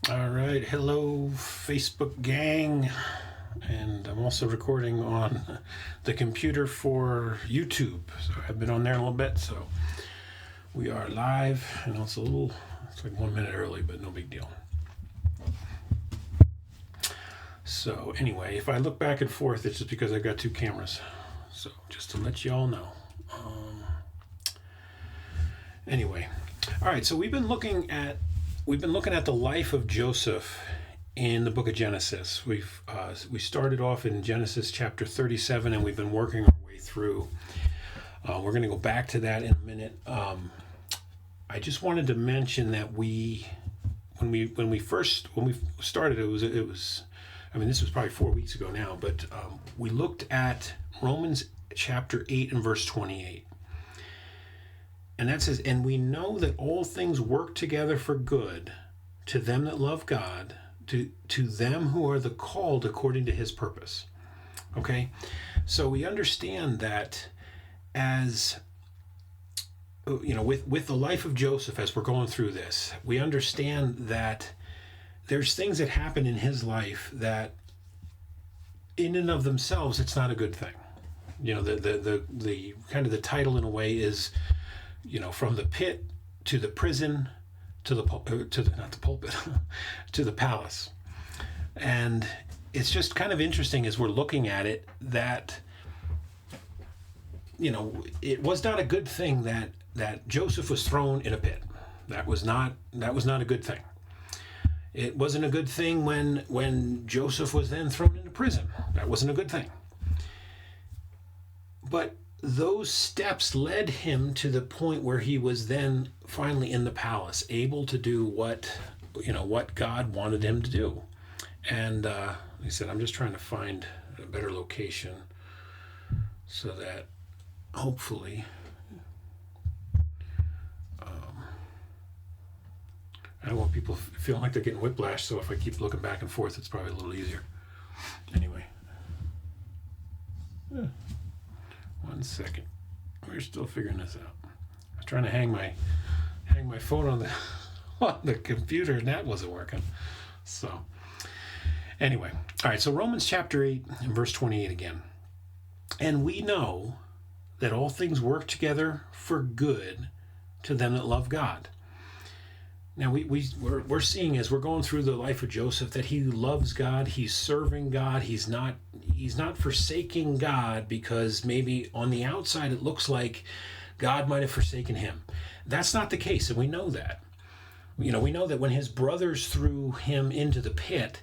All right, hello, Facebook gang. And I'm also recording on the computer for YouTube. So I've been on there a little bit, so we are live. And it's like 1 minute early, but no big deal. So anyway, if I look back and forth, it's just because I've got two cameras. So just to let you all know. Anyway, all right, so we've been looking at the life of Joseph in the book of Genesis. We started off in Genesis chapter 37, and we've been working our way through. We're going to go back to that in a minute. I just wanted to mention that when we started, it was. I mean, this was probably 4 weeks ago now, but we looked at Romans chapter 8 and verse 28. And that says, and we know that all things work together for good to them that love God, to them who are the called according to his purpose. Okay? So we understand that as, with the life of Joseph, as we're going through this, we understand that there's things that happen in his life that in and of themselves, it's not a good thing. The kind of the title in a way is, from the pit to the prison to the not the pulpit to the palace. And it's just kind of interesting as we're looking at it that it was not a good thing that Joseph was thrown in a pit. That was not a good thing. It wasn't a good thing when Joseph was then thrown into prison. That wasn't a good thing. But those steps led him to the point where he was then finally in the palace, able to do what God wanted him to do. And like I said, I'm just trying to find a better location so that hopefully I don't want people feeling like they're getting whiplash, so if I keep looking back and forth, it's probably a little easier. Anyway. 1 second. We're still figuring this out. I was trying to hang my phone on the computer, and that wasn't working. So anyway, all right. So Romans chapter 8 and verse 28 again. And we know that all things work together for good to them that love God. Now we're seeing as we're going through the life of Joseph that he loves God, he's serving God, he's not forsaking God because maybe on the outside it looks like God might have forsaken him. That's not the case, and we know that. We know that when his brothers threw him into the pit,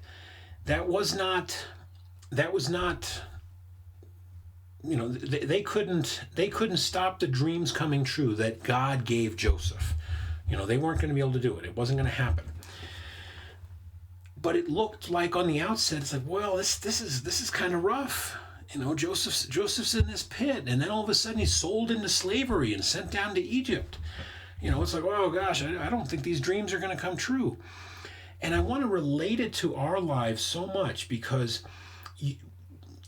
that was not they couldn't stop the dreams coming true that God gave Joseph. They weren't going to be able to do it. It wasn't going to happen. But it looked like on the outset, it's like, well, this is kind of rough. Joseph's in this pit, and then all of a sudden he's sold into slavery and sent down to Egypt. It's like, oh gosh, I don't think these dreams are going to come true. And I want to relate it to our lives so much because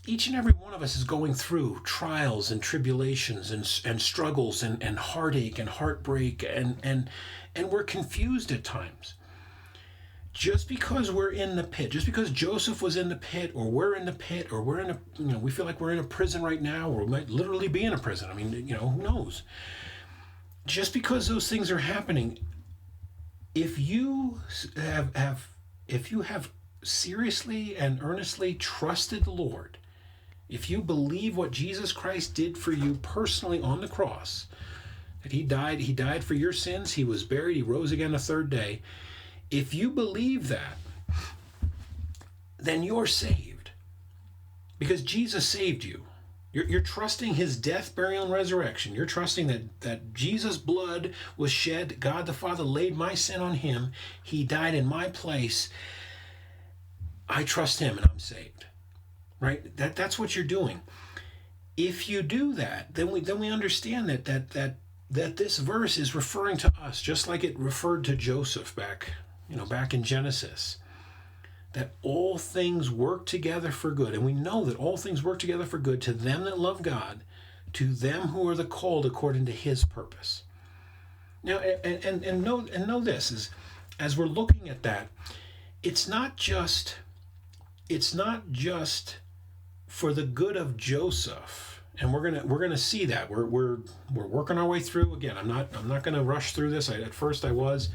each and every one of us is going through trials and tribulations and struggles and heartache and heartbreak and we're confused at times. Just because we're in the pit, just because Joseph was in the pit, or we're in the pit, or we're in a, we feel like we're in a prison right now, or we might literally be in a prison. I mean, who knows? Just because those things are happening, if you have seriously and earnestly trusted the Lord, if you believe what Jesus Christ did for you personally on the cross, that he died for your sins, he was buried, he rose again the third day. If you believe that, then you're saved. Because Jesus saved you. You're trusting his death, burial, and resurrection. You're trusting that Jesus' blood was shed. God the Father laid my sin on him. He died in my place. I trust him and I'm saved. Right? That's what you're doing. If you do that, then we understand that this verse is referring to us, just like it referred to Joseph back in Genesis. That all things work together for good, and we know that all things work together for good to them that love God, to them who are the called according to his purpose. Now, and know this is, as we're looking at that, it's not just for the good of Joseph. And we're gonna see that we're working our way through. Again, I'm not gonna rush through this. At first I was,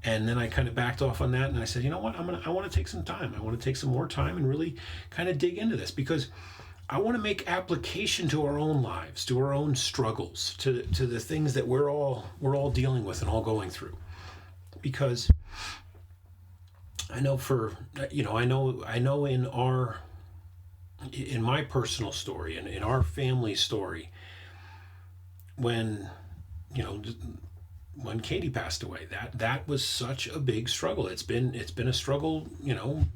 and then I kind of backed off on that, and I said, you know what, I want to take some time. I want to take some more time and really kind of dig into this, because I want to make application to our own lives, to our own struggles, to the things that we're all dealing with and all going through. Because I know in my personal story and in our family story, when Katie passed away, that was such a big struggle. It's been a struggle,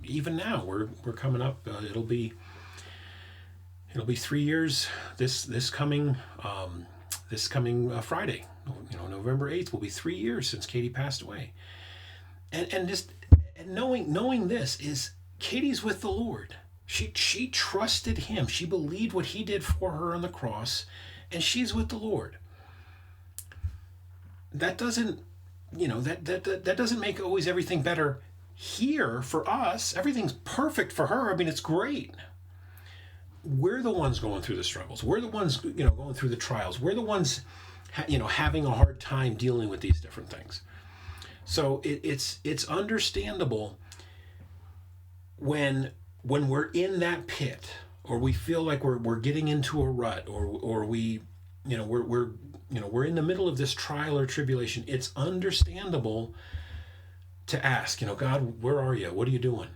even now. We're coming up. It'll be 3 years this coming Friday. November 8th will be 3 years since Katie passed away. And just knowing this is Katie's with the Lord. She trusted him. She believed what he did for her on the cross, and she's with the Lord. That doesn't, that doesn't make always everything better here for us. Everything's perfect for her. I mean, it's great. We're the ones going through the struggles. We're the ones, going through the trials. We're the ones, having a hard time dealing with these different things. So it's understandable when we're in that pit, or we feel like we're getting into a rut, or we, we're in the middle of this trial or tribulation. It's understandable to ask, God, where are you? What are you doing?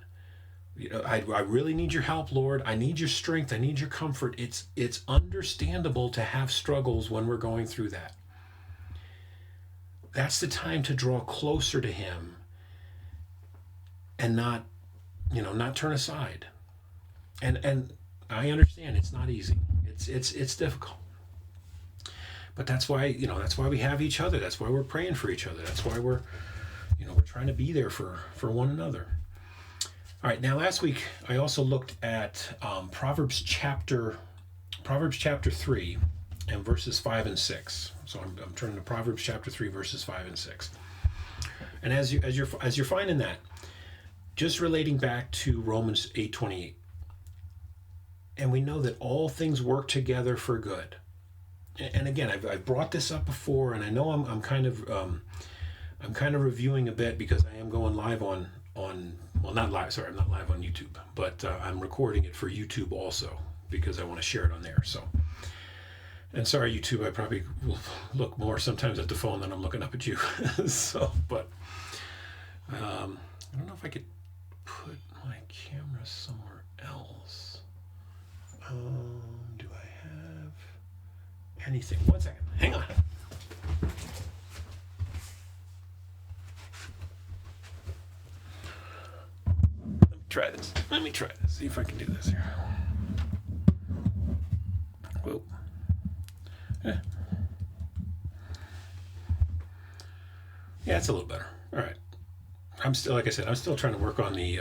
I really need your help, Lord. I need your strength. I need your comfort. It's understandable to have struggles when we're going through that. That's the time to draw closer to him and not turn aside. And I understand it's not easy. It's difficult. But that's why we have each other. That's why we're praying for each other. That's why we're trying to be there for one another. All right, now last week I also looked at Proverbs chapter 3 and verses 5 and 6. So I'm turning to Proverbs chapter 3 verses 5 and 6. And as you're finding that, just relating back to Romans 8:28, and we know that all things work together for good. And again, I've brought this up before, and I know I'm kind of reviewing a bit, because I am going live on well, not live. Sorry, I'm not live on YouTube, but I'm recording it for YouTube also, because I want to share it on there. So, and sorry, YouTube, I probably will look more sometimes at the phone than I'm looking up at you. So, but I don't know if I could put my camera somewhere else. Do I have anything? 1 second. Hang on. Let me try this. See if I can do this here. Whoa. Yeah, it's a little better. All right. I'm still trying to work on the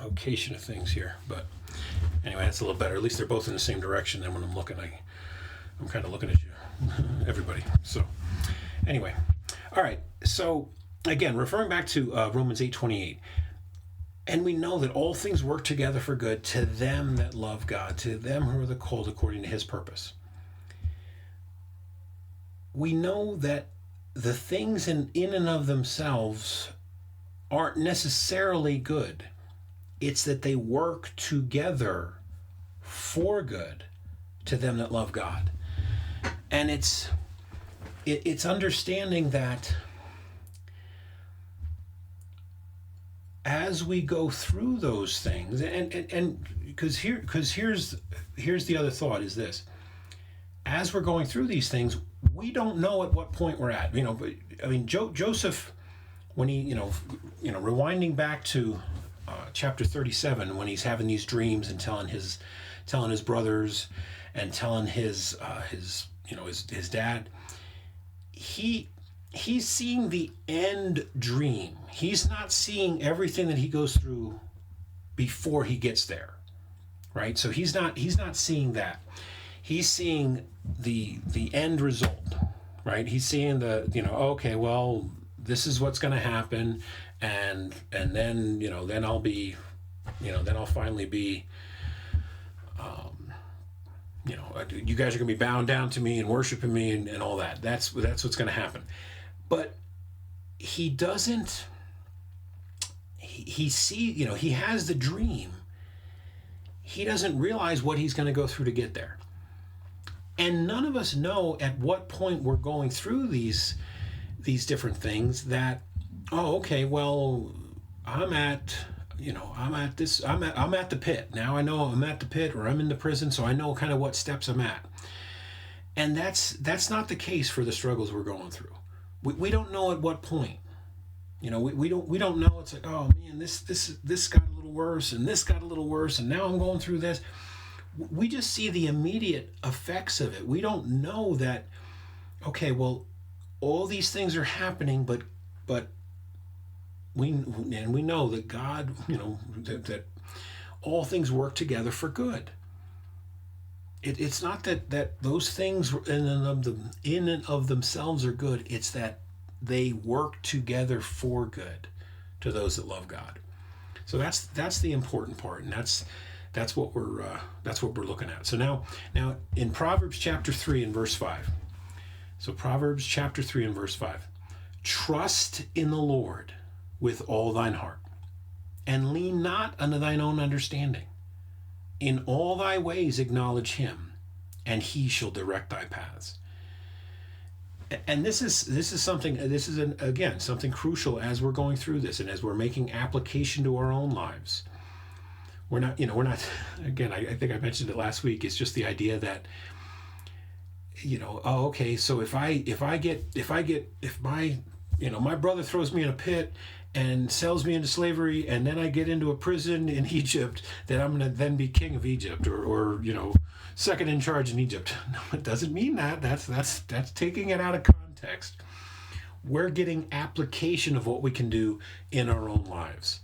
location of things here. But anyway, that's a little better. At least they're both in the same direction. Then when I'm looking, I'm kind of looking at you, everybody. So anyway, all right. So again, referring back to Romans 8:28, and we know that all things work together for good to them that love God, to them who are the called according to his purpose. We know that the things in and of themselves aren't necessarily good. It's that they work together for good to them that love God. And it's understanding that as we go through those things, and because here's the other thought is this: as we're going through these things, we don't know at what point we're at. But I mean, Joseph, when he, rewinding back to chapter 37, when he's having these dreams and telling his brothers and telling his dad, he's seeing the end dream. He's not seeing everything that he goes through before he gets there, right? So he's not seeing that. He's seeing the end result, right? He's seeing okay, well, this is what's going to happen, and then then I'll be, then I'll finally be, you guys are going to be bowing down to me and worshiping me and all that. That's what's going to happen. But he doesn't. He he has the dream. He doesn't realize what he's going to go through to get there. And none of us know at what point we're going through these different things that, oh, okay, well, I'm at the pit. Now I know I'm at the pit, or I'm in the prison, so I know kind of what steps I'm at. And that's not the case for the struggles we're going through. We don't know at what point. We don't know. It's like, oh man, this got a little worse, and this got a little worse, and now I'm going through this. We just see the immediate effects of it. We don't know that, okay, well, all these things are happening, but we know that God, that all things work together for good. It's not that those things in and of themselves are good. It's that they work together for good to those that love God. So that's the important part, and that's what we're looking at. So now in Proverbs chapter 3 and verse 5. So Proverbs chapter 3 and verse 5. Trust in the Lord with all thine heart, and lean not unto thine own understanding. In all thy ways acknowledge him, and he shall direct thy paths. And this is something. This is again something crucial as we're going through this, and as we're making application to our own lives. We're not. Again, I think I mentioned it last week. It's just the idea that, oh, okay, so if my brother throws me in a pit and sells me into slavery, and then I get into a prison in Egypt, that I'm going to then be king of Egypt, or second in charge in Egypt. No, it doesn't mean that. That's taking it out of context. We're getting application of what we can do in our own lives,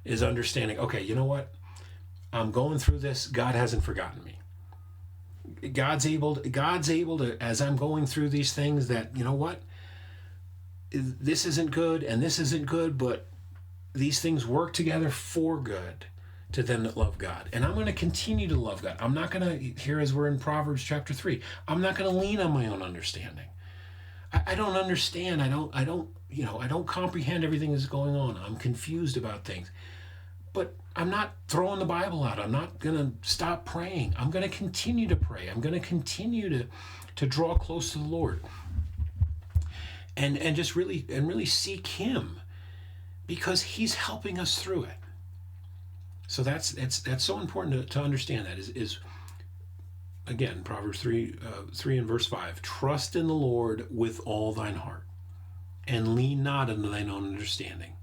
is understanding, okay, you know what? I'm going through this. God hasn't forgotten me. God's able to, as I'm going through these things, that, you know what? This isn't good and this isn't good, but these things work together for good to them that love God. And I'm going to continue to love God. I'm not going to, here as we're in Proverbs chapter 3, I'm not going to lean on my own understanding. I don't understand. I don't comprehend everything that's going on. I'm confused about things. But I'm not throwing the Bible out. I'm not going to stop praying. I'm going to continue to pray. I'm going to continue to draw close to the Lord. And just really seek him, because he's helping us through it. So that's so important to understand. That is again, Proverbs 3 and verse 5. Trust in the Lord with all thine heart, and lean not unto thine own understanding.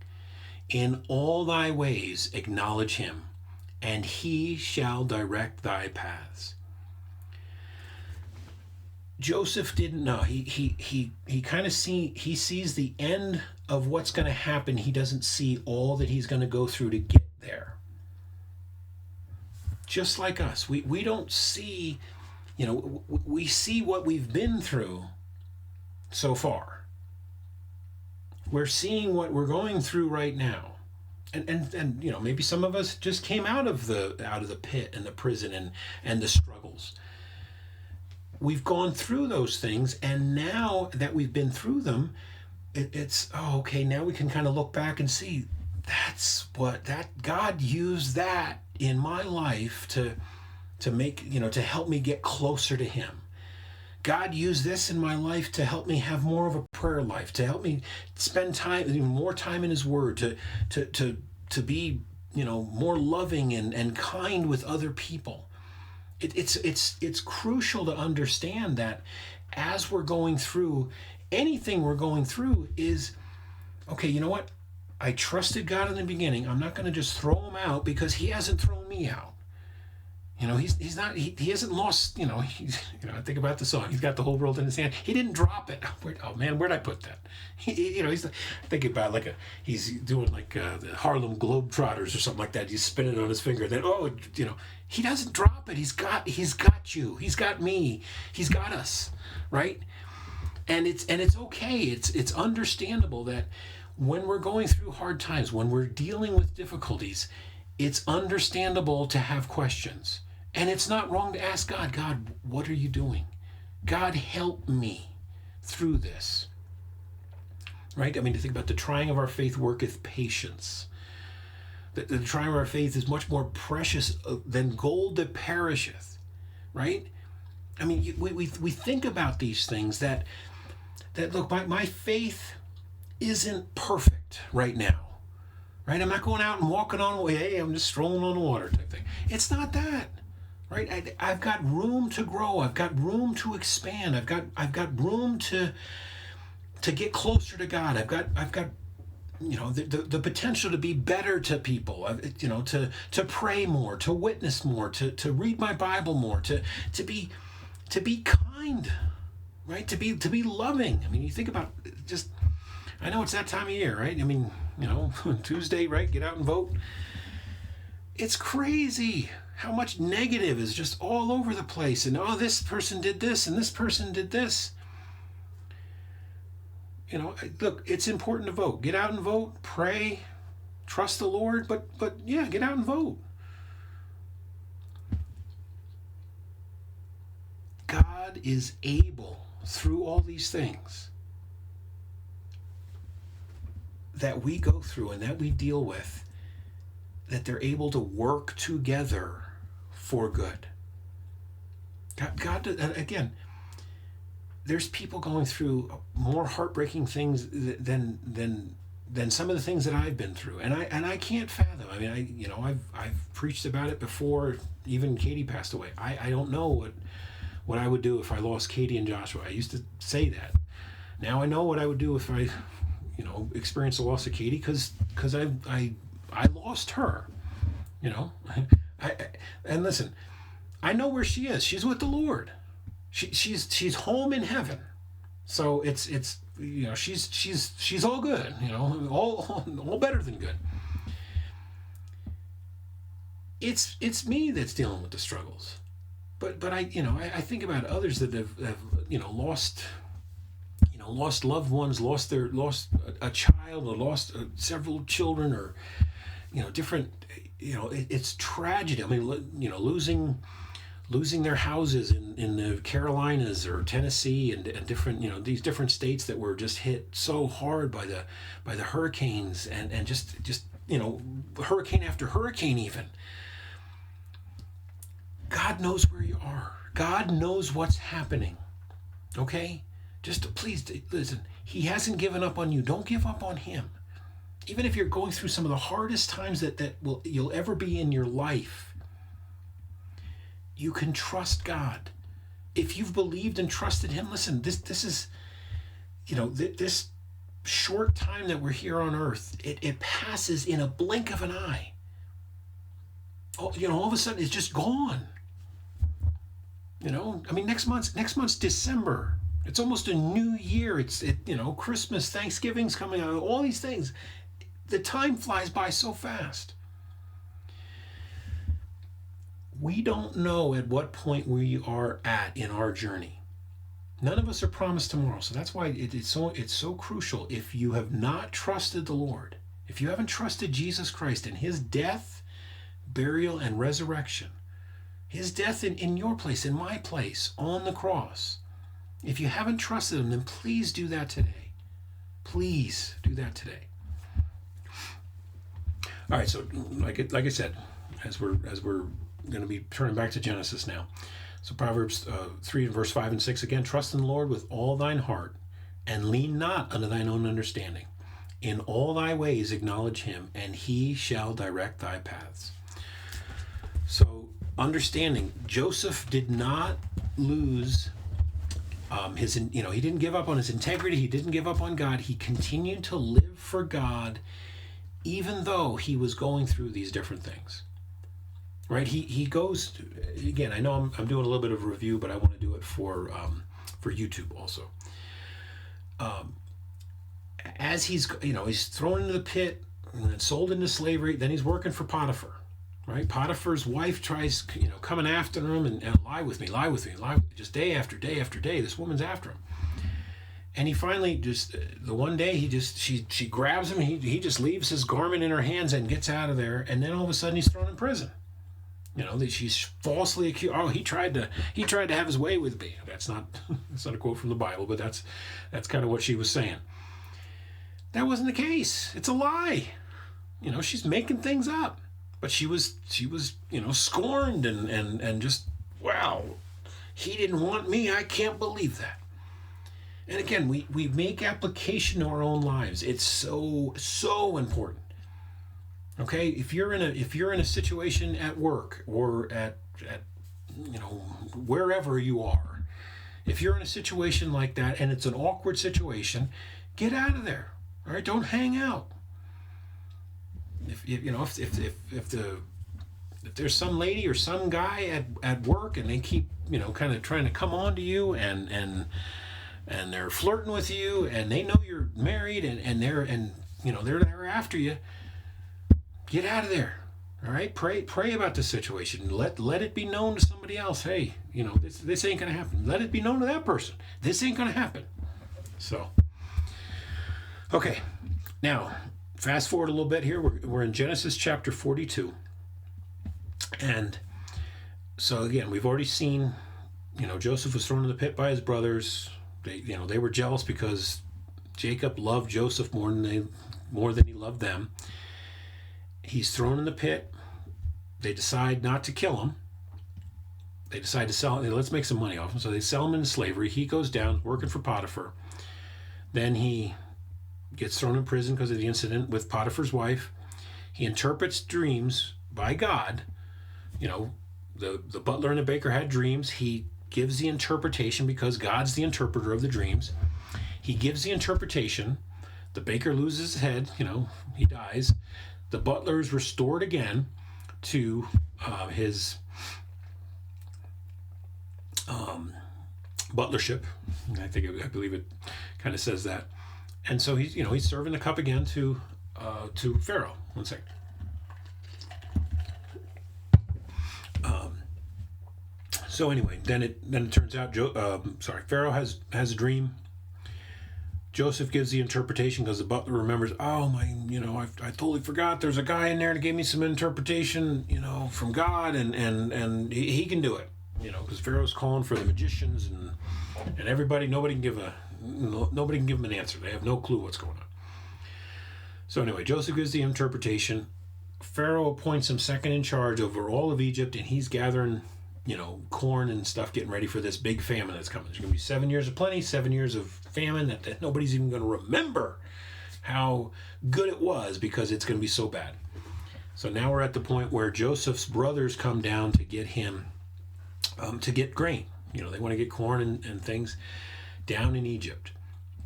In all thy ways acknowledge him, and he shall direct thy paths. Joseph didn't know. He kind of sees the end of what's going to happen. He doesn't see all that he's going to go through to get there. Just like us, we don't see, we see what we've been through so far. We're seeing what we're going through right now. And maybe some of us just came out of the pit and the prison and the struggles. We've gone through those things, and now that we've been through them, it's okay, now we can kind of look back and see that God used that in my life to make, to help me get closer to him. God used this in my life to help me have more of a prayer life, to help me spend more time in his word, to be, more loving and kind with other people. It's crucial to understand that as we're going through anything we're going through is, okay, you know what? I trusted God in the beginning. I'm not going to just throw him out because he hasn't thrown me out. He hasn't lost, I think about the song, he's got the whole world in his hand. He didn't drop it. Where'd I put that? He's thinking about he's doing the Harlem Globetrotters or something like that. He's spinning on his finger. Then, he doesn't drop it. He's got you. He's got me. He's got us, right? And it's okay. It's understandable that when we're going through hard times, when we're dealing with difficulties, it's understandable to have questions. And it's not wrong to ask God, God, what are you doing? God, help me through this. Right? I mean, to think about the trying of our faith worketh patience. The trying of our faith is much more precious than gold that perisheth. Right? I mean, we think about these things that look, my faith isn't perfect right now. Right? I'm not going out and walking on, hey, I'm just strolling on the water type thing. It's not that. Right? I've got room to grow. I've got room to expand. I've got room to get closer to God. I've got the potential to be better to people. To pray more, to witness more, to read my Bible more, to be kind, right? To be loving. I mean, you think about just. I know it's that time of year, right? I mean, Tuesday, right? Get out and vote. It's crazy how much negative is just all over the place. And, this person did this and this person did this. Look, it's important to vote. Get out and vote. Pray. Trust the Lord. But yeah, get out and vote. God is able, through all these things that we go through and that we deal with, that they're able to work together for good. God, again, there's people going through more heartbreaking things than some of the things that I've been through, and I can't fathom. I mean, I've preached about it before. Even Katie passed away. I don't know what I would do if I lost Katie and Joshua. I used to say that. Now I know what I would do if I, experienced the loss of Katie, because I lost her. And listen, I know where she is. She's with the Lord. She's home in heaven. So it's she's all good. All better than good. It's me that's dealing with the struggles. But I think about others that have lost loved ones, lost a child, or lost several children, or different. It's tragedy. I mean, losing their houses in the Carolinas or Tennessee and different these different states that were just hit so hard by the hurricanes and just hurricane after hurricane even. God knows where you are. God knows what's happening. Okay? Just please listen. He hasn't given up on you. Don't give up on him. Even if you're going through some of the hardest times you'll ever be in your life, you can trust God. If you've believed and trusted him, listen, this is, this short time that we're here on earth, it passes in a blink of an eye. All of a sudden it's just gone. I mean, next month's December. It's almost a new year. It's Christmas, Thanksgiving's coming out, all these things. The time flies by so fast. We don't know at what point we are at in our journey. None of us are promised tomorrow. So that's why it's so crucial. If you have not trusted the Lord, if you haven't trusted Jesus Christ in his death, burial, and resurrection, his death in your place, in my place, on the cross, if you haven't trusted him, then please do that today. Please do that today. All right, so like I said, as we're going to be turning back to Genesis now. So Proverbs 3 and verse 5 and 6 again, trust in the Lord with all thine heart, and lean not unto thine own understanding. In all thy ways acknowledge him, and he shall direct thy paths. So understanding, Joseph did not lose he didn't give up on his integrity. He didn't give up on God. He continued to live for God, even though he was going through these different things. Right? He goes, again, I know I'm doing a little bit of a review, but I want to do it for YouTube also. As he's thrown into the pit and then sold into slavery, then he's working for Potiphar. Right? Potiphar's wife tries, coming after him and lie with me, just day after day after day. This woman's after him. And he finally just, the one day she grabs him, he just leaves his garment in her hands and gets out of there. And then all of a sudden he's thrown in prison. That she's falsely accused. Oh, he tried to have his way with me. That's not a quote from the Bible, but that's kind of what she was saying. That wasn't the case. It's a lie. She's making things up. But she was scorned and just, wow, he didn't want me. I can't believe that. And again, we make application to our own lives. It's so important. Okay, if you're in a situation at work or at wherever you are, if you're in a situation like that and it's an awkward situation, get out of there. All right, don't hang out. If there's some lady or some guy at work and they keep kind of trying to come on to you and they're flirting with you and they know you're married and they're after you, get out of there. All right, pray about the situation. Let it be known to somebody else. Hey, this ain't gonna happen. Let it be known to that person. This ain't gonna happen. So, okay, now fast forward a little bit here. We're in Genesis chapter 42, and so again, we've already seen. Joseph was thrown in the pit by his brothers. They were jealous because Jacob loved Joseph more than he loved them. He's thrown in the pit. They decide not to kill him. They decide to sell him. Let's make some money off him. So they sell him into slavery. He goes down working for Potiphar. Then he gets thrown in prison because of the incident with Potiphar's wife. He interprets dreams by God. The butler and the baker had dreams. He gives the interpretation because God's the interpreter of the dreams. He gives the interpretation. The baker loses his head. He dies. The butler is restored again to his butlership. I believe it kind of says that. And so he's serving the cup again to Pharaoh. One second. So anyway, then it turns out Pharaoh has a dream. Joseph gives the interpretation because the butler remembers, oh my, I totally forgot there's a guy in there that gave me some interpretation, from God, and he can do it, because Pharaoh's calling for the magicians and everybody. Nobody can give him an answer. They have no clue what's going on. So anyway, Joseph gives the interpretation. Pharaoh appoints him second in charge over all of Egypt, and he's gathering corn and stuff, getting ready for this big famine that's coming. There's going to be 7 years of plenty, 7 years of famine that nobody's even going to remember how good it was because it's going to be so bad. So now we're at the point where Joseph's brothers come down to get him, to get grain. They want to get corn and things down in Egypt.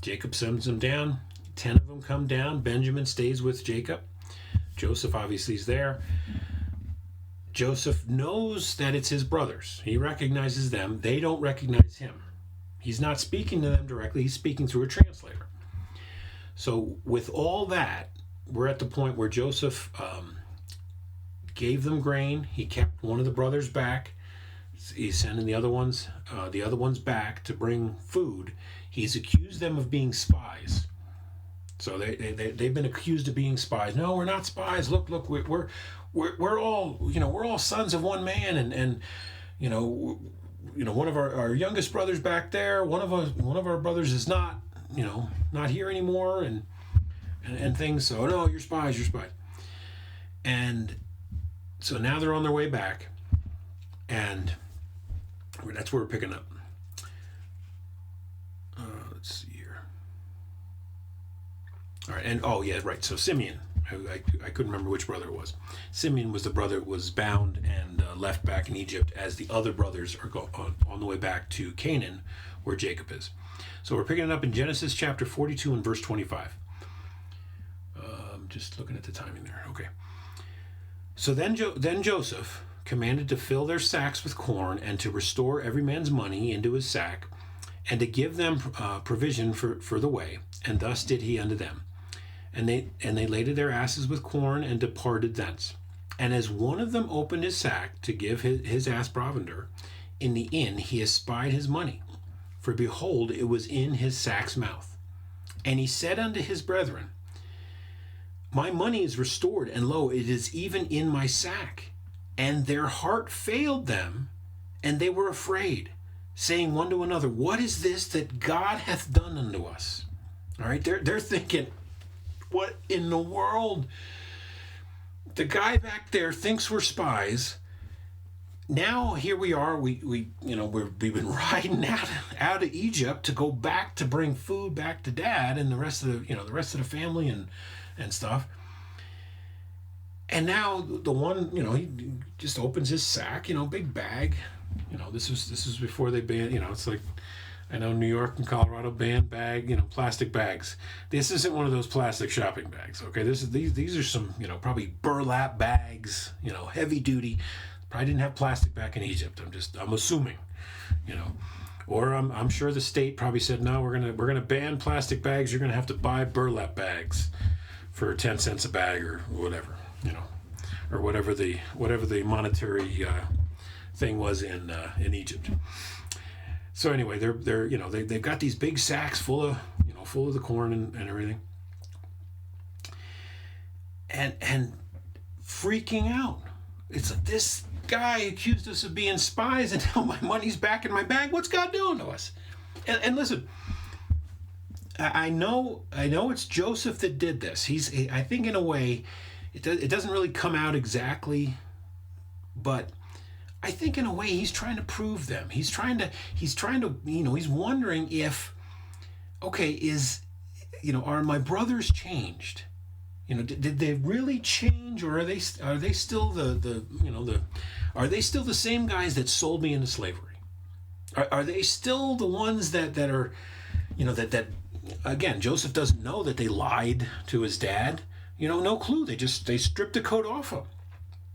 Jacob sends them down. 10 of them come down. Benjamin stays with Jacob. Joseph obviously is there. Joseph knows that it's his brothers. He recognizes them. They don't recognize him. He's not speaking to them directly. He's speaking through a translator. So with all that, we're at the point where Joseph gave them grain. He kept one of the brothers back. He's sending the other ones back to bring food. He's accused them of being spies. So they've been accused of being spies. No, we're not spies. Look, we're all sons of one man, and one of our youngest brothers back there. One of our brothers is not here anymore, and things. So no, you're spies. And so now they're on their way back, and that's where we're picking up. Let's see here. All right, and right. So Simeon. I couldn't remember which brother it was. Simeon was the brother that was bound and left back in Egypt as the other brothers are on the way back to Canaan, where Jacob is. So we're picking it up in Genesis chapter 42 and verse 25. Just looking at the timing there. Okay. So then Joseph commanded to fill their sacks with corn and to restore every man's money into his sack and to give them provision for the way. And thus did he unto them. And they laded their asses with corn and departed thence. And as one of them opened his sack to give his ass provender, in the inn he espied his money, for behold, it was in his sack's mouth. And he said unto his brethren, my money is restored, and lo, it is even in my sack. And their heart failed them, and they were afraid, saying one to another, what is this that God hath done unto us? All right, they're thinking, what in the world? The guy back there thinks we're spies. Now here we are. We've been riding out of Egypt to go back to bring food back to Dad and the rest of the family and stuff. And now the one, he just opens his sack, big bag. This was before they banned. It's like, I know New York and Colorado banned plastic bags. This isn't one of those plastic shopping bags. Okay, these are some probably burlap bags. Heavy duty. Probably didn't have plastic back in Egypt. I'm assuming, or I'm sure the state probably said, no, we're gonna ban plastic bags. You're gonna have to buy burlap bags for 10 cents a bag or whatever, or whatever the monetary thing was in Egypt. So anyway, they've got these big sacks full of the corn and everything, and freaking out. It's like, this guy accused us of being spies, and now my money's back in my bag. What's God doing to us? And listen, I know it's Joseph that did this. I think in a way, it doesn't really come out exactly, but I think in a way he's trying to prove them. He's trying to, he's wondering if, okay, are my brothers changed? Did they really change, or are they still are they still the same guys that sold me into slavery? Are they still the ones that are, that again, Joseph doesn't know that they lied to his dad. No clue. They stripped the coat off him.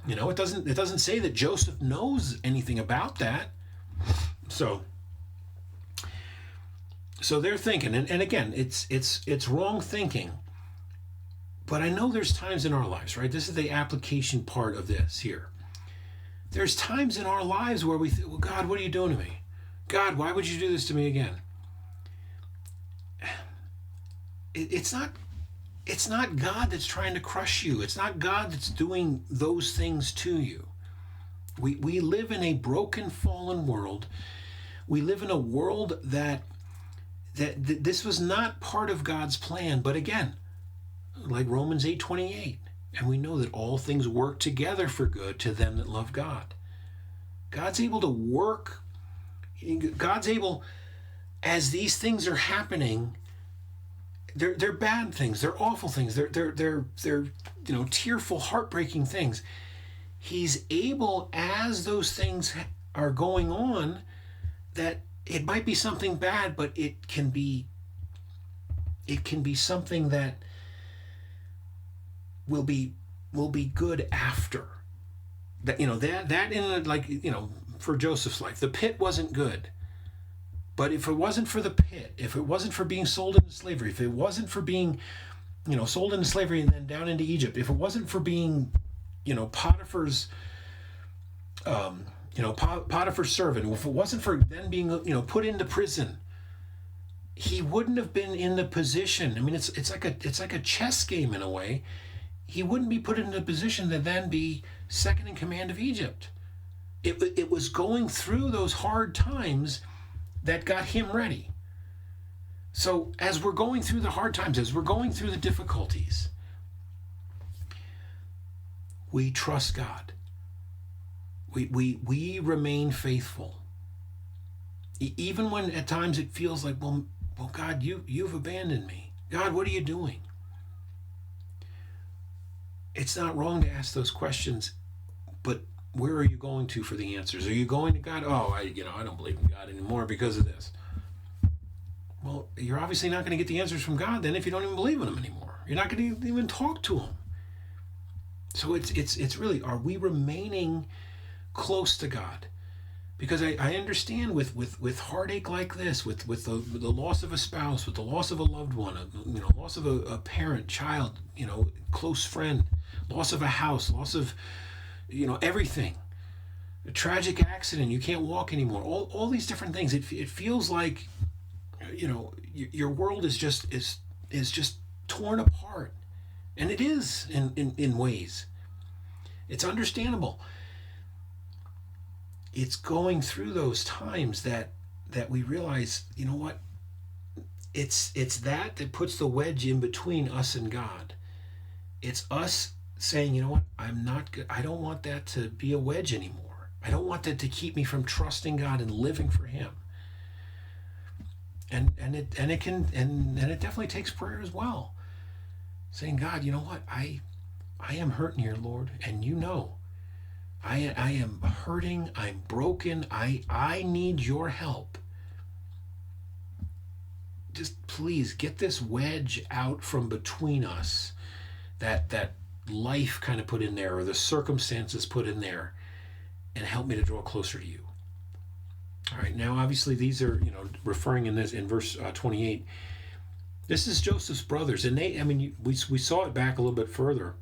It doesn't say that Joseph knows anything about that. So they're thinking, and again, it's wrong thinking. But I know there's times in our lives, right? This is the application part of this here. There's times in our lives where we think, well, God, what are you doing to me? God, why would you do this to me again? It's not God that's trying to crush you. It's not God that's doing those things to you. We live in a broken, fallen world. We live in a world that this was not part of God's plan. But again, like Romans 8:28, and we know that all things work together for good to them that love God. God's able to work. God's able, as these things are happening, they're bad things, they're awful things, they're tearful, heartbreaking things. He's able, as those things are going on, that it might be something bad, but it can be something that will be good after that. That in for Joseph's life, the pit wasn't good. But if it wasn't for the pit, if it wasn't for being sold into slavery, if it wasn't for being, sold into slavery and then down into Egypt, if it wasn't for being, Potiphar's, Potiphar's servant, if it wasn't for then being, put into prison, he wouldn't have been in the position. I mean, it's like a chess game in a way. He wouldn't be put into a position to then be second in command of Egypt. It was going through those hard times that got him ready. So as we're going through the hard times, as we're going through the difficulties, we trust God. We remain faithful. Even when at times it feels like, well, God, you've abandoned me. God, what are you doing? It's not wrong to ask those questions, but where are you going to for the answers? Are you going to God? Oh, I don't believe in God anymore because of this. Well, you're obviously not going to get the answers from God then if you don't even believe in him anymore. You're not going to even talk to him. So it's really, are we remaining close to God? Because I understand with heartache like this, with the loss of a spouse, with the loss of a loved one, loss of a parent, child, close friend, loss of a house, loss of, everything. a tragic accident, you can't walk anymore. All these different things. It feels like, your world is just torn apart, and it is in ways. It's understandable. It's going through those times that we realize, you know what? It's that puts the wedge in between us and God. It's us saying, you know what? I'm not good. I don't want that to be a wedge anymore. I don't want that to keep me from trusting God and living for Him. And it definitely takes prayer as well. Saying, God, you know what? I am hurting here, Lord, and you know. I am hurting. I'm broken. I need your help. Just please get this wedge out from between us that life kind of put in there, or the circumstances put in there, and help me to draw closer to you. All right, now obviously these are, referring in verse 28. This is Joseph's brothers, and we saw it back a little bit further.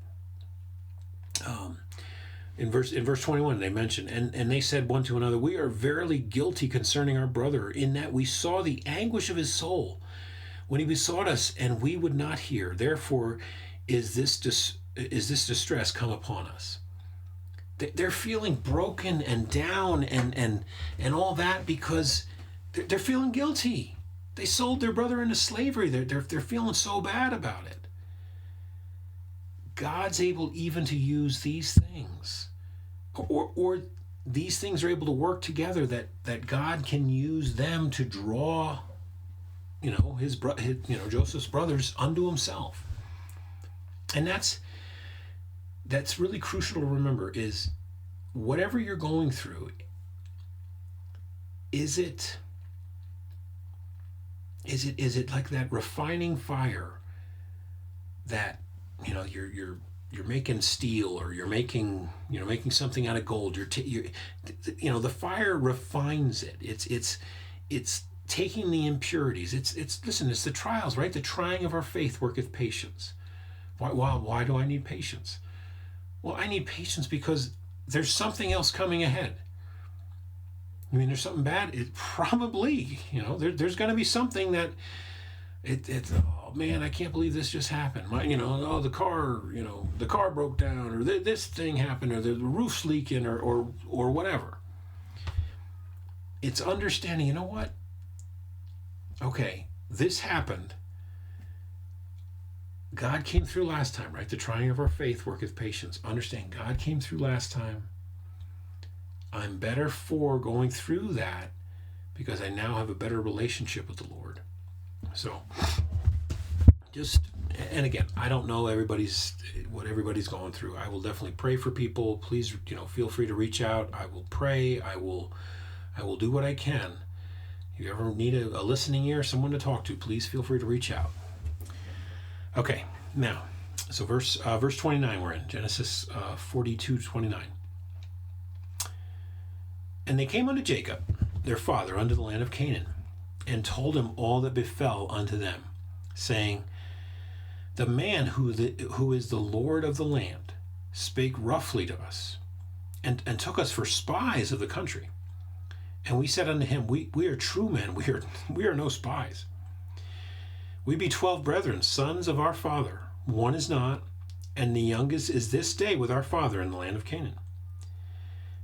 In verse 21, they mention, and they said one to another, we are verily guilty concerning our brother, in that we saw the anguish of his soul when he besought us, and we would not hear. Therefore is this distress come upon us. They're feeling broken and down and all that because they're feeling guilty. They sold their brother into slavery. They're feeling so bad about it. God's able even to use these things, or these things are able to work together that God can use them to draw, his Joseph's brothers unto Himself. And that's really crucial to remember, is whatever you're going through, is it like that refining fire that you're making steel, or you're making something out of gold. The fire refines it. It's taking the impurities. It's the trials, right? The trying of our faith worketh patience. Why do I need patience? Well, I need patience because there's something else coming ahead. There's something bad. It probably, there's going to be something that oh man, I can't believe this just happened. The car broke down, or this thing happened, or the roof's leaking, or whatever. It's understanding, you know what? Okay, this happened. God came through last time, right? The trying of our faith worketh patience. Understand, God came through last time. I'm better for going through that because I now have a better relationship with the Lord. So, and again, I don't know what everybody's going through. I will definitely pray for people. Please, feel free to reach out. I will pray. I will do what I can. If you ever need a listening ear, someone to talk to, please feel free to reach out. Okay, now, so verse 29 we're in, Genesis 42:29. And they came unto Jacob, their father, unto the land of Canaan, and told him all that befell unto them, saying, the man who is the Lord of the land spake roughly to us, and took us for spies of the country. And we said unto him, we are true men, we are no spies. We be 12 brethren, sons of our father. One is not, and the youngest is this day with our father in the land of Canaan.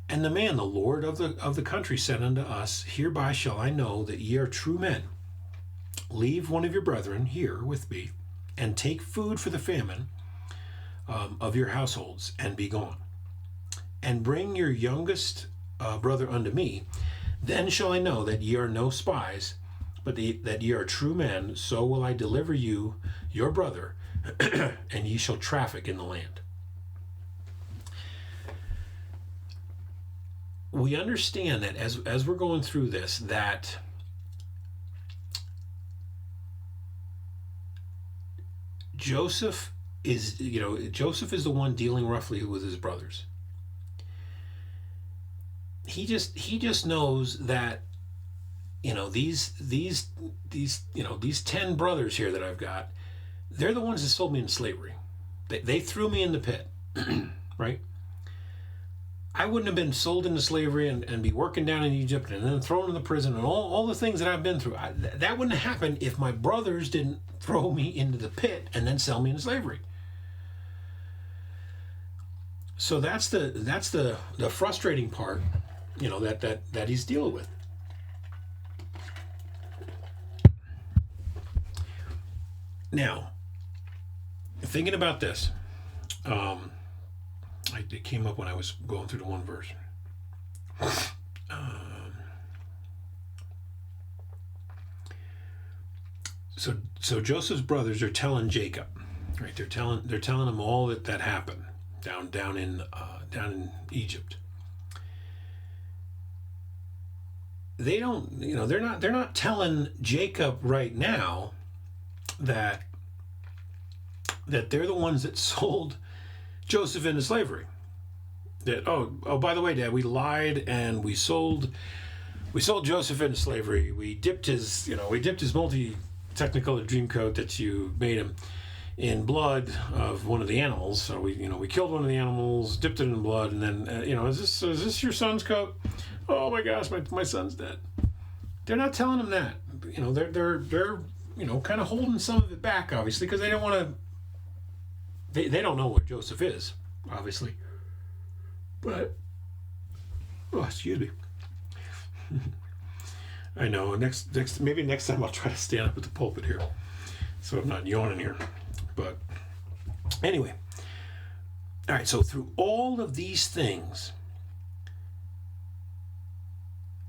And the man, the Lord of the country, said unto us, hereby shall I know that ye are true men. Leave one of your brethren here with me, and take food for the famine of your households, and be gone. And bring your youngest brother unto me. Then shall I know that ye are no spies, but that ye are true men. So will I deliver you your brother, and ye shall traffic in the land. We understand that as we're going through this, that Joseph is the one dealing roughly with his brothers. He just knows that these 10 brothers here that I've got, they're the ones that sold me into slavery. They threw me in the pit, right? I wouldn't have been sold into slavery and be working down in Egypt and then thrown in the prison and all the things that I've been through. That wouldn't have happened if my brothers didn't throw me into the pit and then sell me into slavery. So that's the frustrating part, that he's dealing with. Now, thinking about this, it came up when I was going through the one verse. So Joseph's brothers are telling Jacob, right? They're telling him all that happened down in Egypt. They don't, they're not telling Jacob right now that they're the ones that sold Joseph into slavery. That by the way, Dad, we lied and we sold Joseph into slavery. We dipped his multi-technicolor dream coat that you made him in blood of one of the animals. So we killed one of the animals, dipped it in blood, and then is this your son's coat? Oh my gosh, my son's dead. They're not telling him that. They're kind of holding some of it back, obviously, because they don't want to. They don't know what Joseph is, obviously. But, excuse me. I know. Maybe next time I'll try to stand up at the pulpit here, so I'm not yawning here. But anyway, all right. So through all of these things,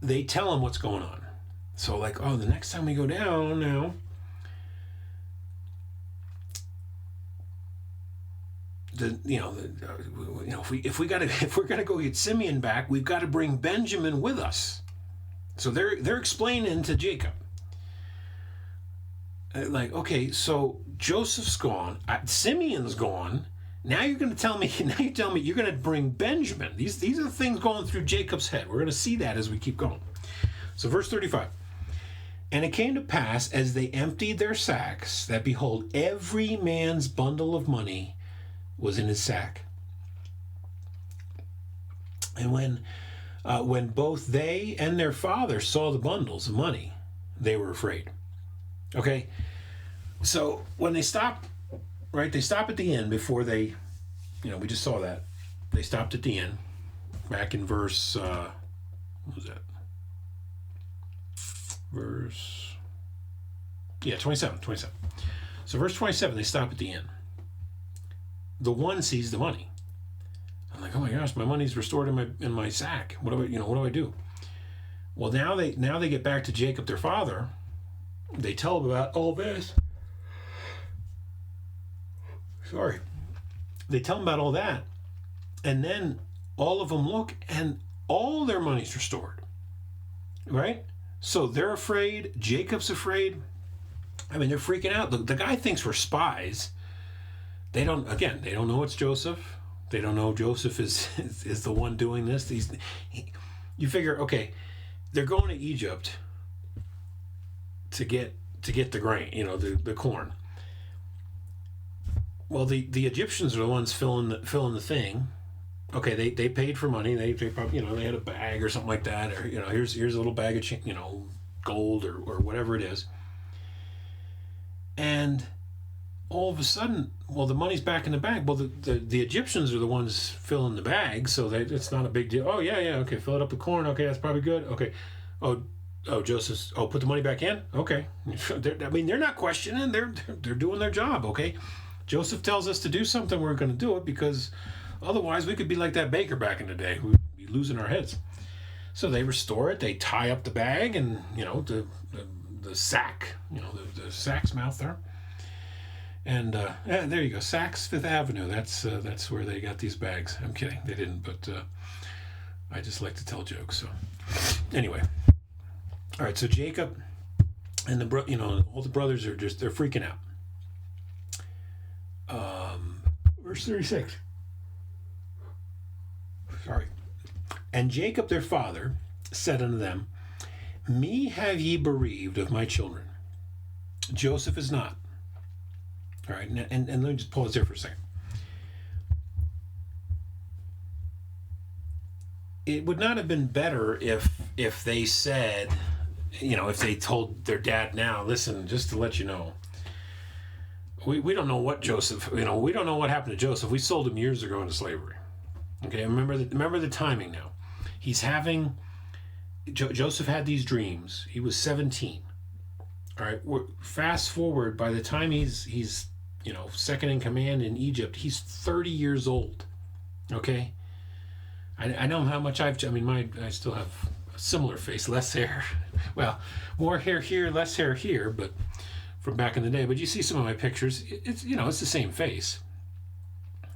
they tell him what's going on. So the next time we go down now. If we're gonna go get Simeon back, we've got to bring Benjamin with us. So they're explaining to Jacob, okay, so Joseph's gone, Simeon's gone. Now you're telling me you're going to bring Benjamin. These are the things going through Jacob's head. We're going to see that as we keep going. So verse 35. And it came to pass, as they emptied their sacks, that behold, every man's bundle of money was in his sack. And when both they and their father saw the bundles of money, they were afraid. Okay, so when they stop, right? They stop at the inn before they, we just saw that. They stopped at the inn, back in verse, what was that? 27. So verse 27, they stop at the inn. The one sees the money. I'm like, oh my gosh, my money's restored in my sack. What do I do? Well, now they get back to Jacob, their father. They tell him about all this. Sorry. They tell him about all that. And then all of them look and all their money's restored. Right? So they're afraid. Jacob's afraid. I mean, they're freaking out. The guy thinks we're spies. They don't know it's Joseph. They don't know Joseph is the one doing this. You figure, okay, they're going to Egypt to get the grain, the corn. Well, the Egyptians are the ones filling the thing. Okay, they paid for money. They probably, they had a bag or something like that, or here's a little bag of gold or whatever it is. And all of a sudden, well, the money's back in the bag. Well, the Egyptians are the ones filling the bag, so it's not a big deal. Oh yeah, okay, fill it up with corn. Okay, that's probably good. Okay, oh Joseph's. Oh, put the money back in. Okay, they're not questioning. They're doing their job. Okay, Joseph tells us to do something. We're going to do it because otherwise we could be like that baker back in the day. We'd be losing our heads. So they restore it. They tie up the bag and the sack. The sack's mouth there. And there you go, Saks Fifth Avenue. That's where they got these bags. I'm kidding, they didn't, but I just like to tell jokes. So anyway, all right. So Jacob and all the brothers they're freaking out. Verse 36. Sorry. And Jacob their father said unto them, Me have ye bereaved of my children. Joseph is not. All right, and let me just pause there for a second. it would not have been better if they said, if they told their dad, now listen, just to let you know, we don't know what Joseph, we don't know what happened to Joseph. We sold him years ago into slavery. Okay, remember the timing now. He's having, Joseph had these dreams. He was 17. All right, fast forward, by the time he's second in command in Egypt, he's 30 years old. Okay, I know how much I still have a similar face, less hair. Well, more hair here, less hair here, but from back in the day. But you see some of my pictures, it's the same face,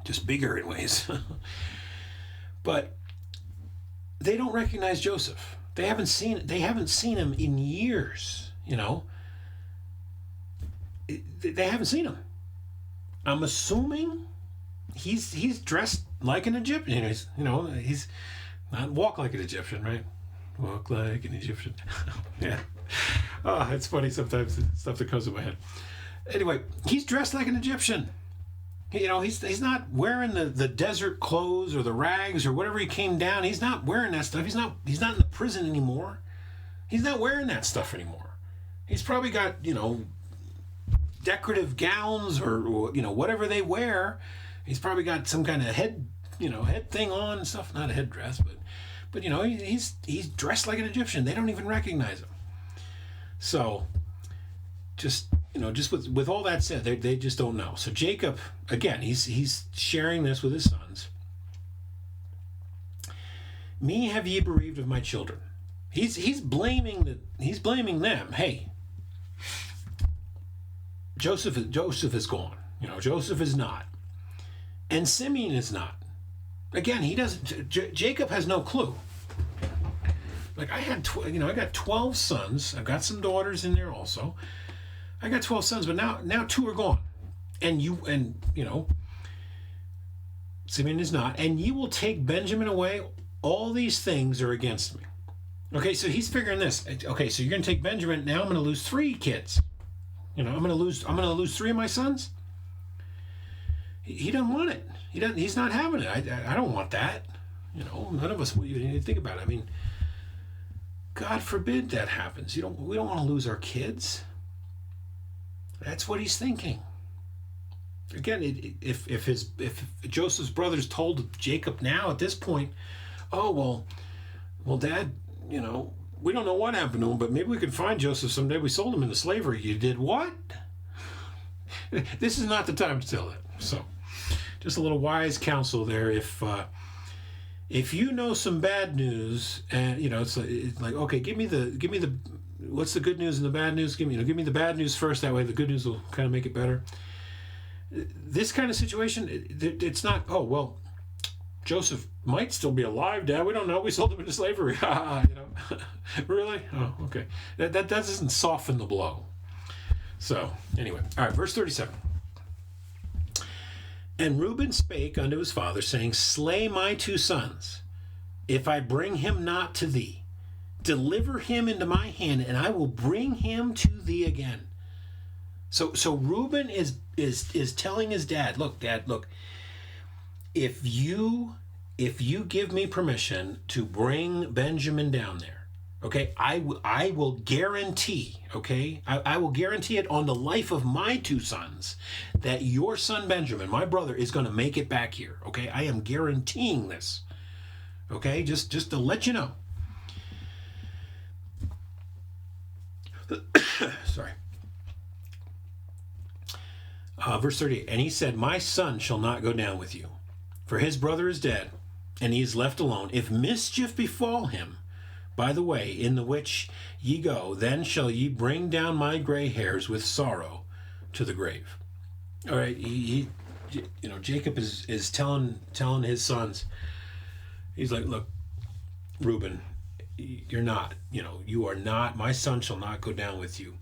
just bigger in ways. But they don't recognize Joseph. They haven't seen him in years. They haven't seen him. I'm assuming he's dressed like an Egyptian. He's not walk like an Egyptian, right? Walk like an Egyptian. Yeah. Oh, it's funny sometimes, the stuff that comes in my head. Anyway, he's dressed like an Egyptian. He's not wearing the desert clothes or the rags or whatever he came down. He's not wearing that stuff. He's not in the prison anymore. He's not wearing that stuff anymore. He's probably got, decorative gowns or whatever they wear. He's probably got some kind of head thing on and stuff. Not a headdress, but he's dressed like an Egyptian. They don't even recognize him. So just with all that said, they just don't know. So Jacob, again, he's sharing this with his sons. Me have ye bereaved of my children. He's blaming them. Hey, Joseph is gone. Joseph is not, and Simeon is not. Again, he doesn't. Jacob has no clue. Like I got 12 sons. I've got some daughters in there also. I got 12 sons, but now 2 are gone, and Simeon is not, and you will take Benjamin away. All these things are against me. Okay, so he's figuring this. Okay, so you're going to take Benjamin. Now I'm going to lose 3 kids. I'm going to lose 3 of my sons. He doesn't want it. He's not having it. I don't want that. None of us. You need to think about it. God forbid that happens. We don't want to lose our kids. That's what he's thinking. Again, if Joseph's brothers told Jacob now at this point, oh well, Dad, we don't know what happened to him, but maybe we can find Joseph someday. We sold him into slavery. You did what? This is not the time to tell that. So, just a little wise counsel there. If you know some bad news, and it's like okay, give me the what's the good news and the bad news? Give me the bad news first. That way, the good news will kind of make it better. This kind of situation, it's not. Oh well, Joseph might still be alive, Dad. We don't know. We sold him into slavery. Really? Oh, okay. That doesn't soften the blow. So anyway, all right. Verse 37. And Reuben spake unto his father, saying, slay my 2 sons, if I bring him not to thee. Deliver him into my hand, and I will bring him to thee again. So Reuben is telling his dad, look, Dad, look, if you give me permission to bring Benjamin down there, okay, I will guarantee, okay, I will guarantee it on the life of my 2 sons that your son Benjamin, my brother, is going to make it back here, okay? I am guaranteeing this, okay? Just to let you know. Sorry. Verse 38, and he said, my son shall not go down with you, for his brother is dead, and he is left alone. If mischief befall him by the way in the which ye go, then shall ye bring down my gray hairs with sorrow to the grave. All right, Jacob is telling his sons, he's like, look, Reuben, you are not, my son shall not go down with you.